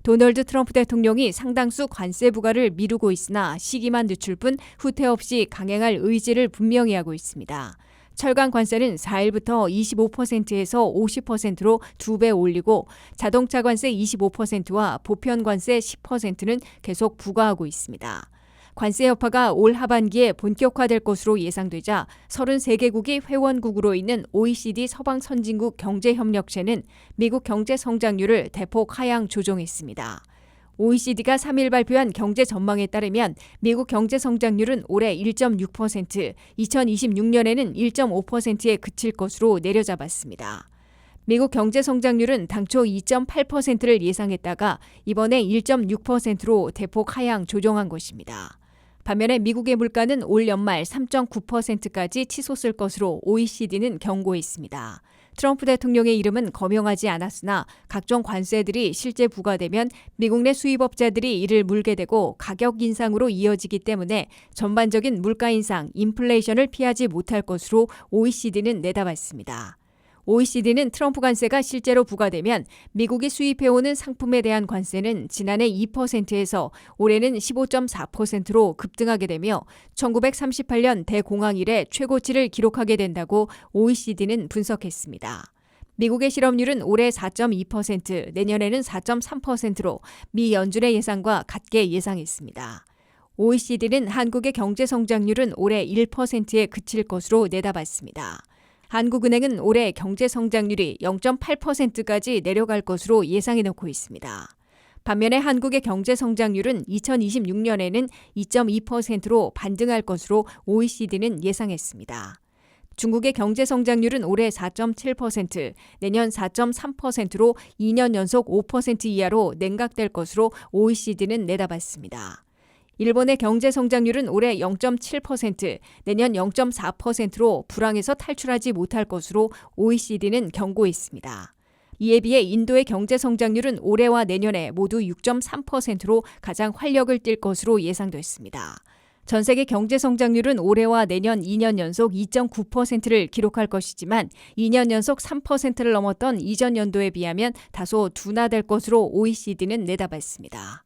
도널드 트럼프 대통령이 상당수 관세 부과를 미루고 있으나 시기만 늦출 뿐 후퇴 없이 강행할 의지를 분명히 하고 있습니다. 철강 관세는 4일부터 25%에서 50%로 2배 올리고 자동차 관세 25%와 보편 관세 10%는 계속 부과하고 있습니다. 관세 여파가 올 하반기에 본격화될 것으로 예상되자 33개국이 회원국으로 있는 OECD 서방 선진국 경제협력체는 미국 경제 성장률을 대폭 하향 조정했습니다. OECD가 3일 발표한 경제 전망에 따르면 미국 경제 성장률은 올해 1.6%, 2026년에는 1.5%에 그칠 것으로 내려잡았습니다. 미국 경제 성장률은 당초 2.8%를 예상했다가 이번에 1.6%로 대폭 하향 조정한 것입니다. 반면에 미국의 물가는 올 연말 3.9%까지 치솟을 것으로 OECD는 경고했습니다. 트럼프 대통령의 이름은 거명하지 않았으나 각종 관세들이 실제 부과되면 미국 내 수입업자들이 이를 물게 되고 가격 인상으로 이어지기 때문에 전반적인 물가 인상, 인플레이션을 피하지 못할 것으로 OECD는 내다봤습니다. OECD는 트럼프 관세가 실제로 부과되면 미국이 수입해오는 상품에 대한 관세는 지난해 2%에서 올해는 15.4%로 급등하게 되며 1938년 대공황 이래 최고치를 기록하게 된다고 OECD는 분석했습니다. 미국의 실업률은 올해 4.2%, 내년에는 4.3%로 미 연준의 예상과 같게 예상했습니다. OECD는 한국의 경제 성장률은 올해 1%에 그칠 것으로 내다봤습니다. 한국은행은 올해 경제 성장률이 0.8%까지 내려갈 것으로 예상해 놓고 있습니다. 반면에 한국의 경제 성장률은 2026년에는 2.2%로 반등할 것으로 OECD는 예상했습니다. 중국의 경제 성장률은 올해 4.7%, 내년 4.3%로 2년 연속 5% 이하로 냉각될 것으로 OECD는 내다봤습니다. 일본의 경제 성장률은 올해 0.7%, 내년 0.4%로 불황에서 탈출하지 못할 것으로 OECD는 경고했습니다. 이에 비해 인도의 경제 성장률은 올해와 내년에 모두 6.3%로 가장 활력을 띨 것으로 예상됐습니다. 전 세계 경제 성장률은 올해와 내년 2년 연속 2.9%를 기록할 것이지만 2년 연속 3%를 넘었던 이전 연도에 비하면 다소 둔화될 것으로 OECD는 내다봤습니다.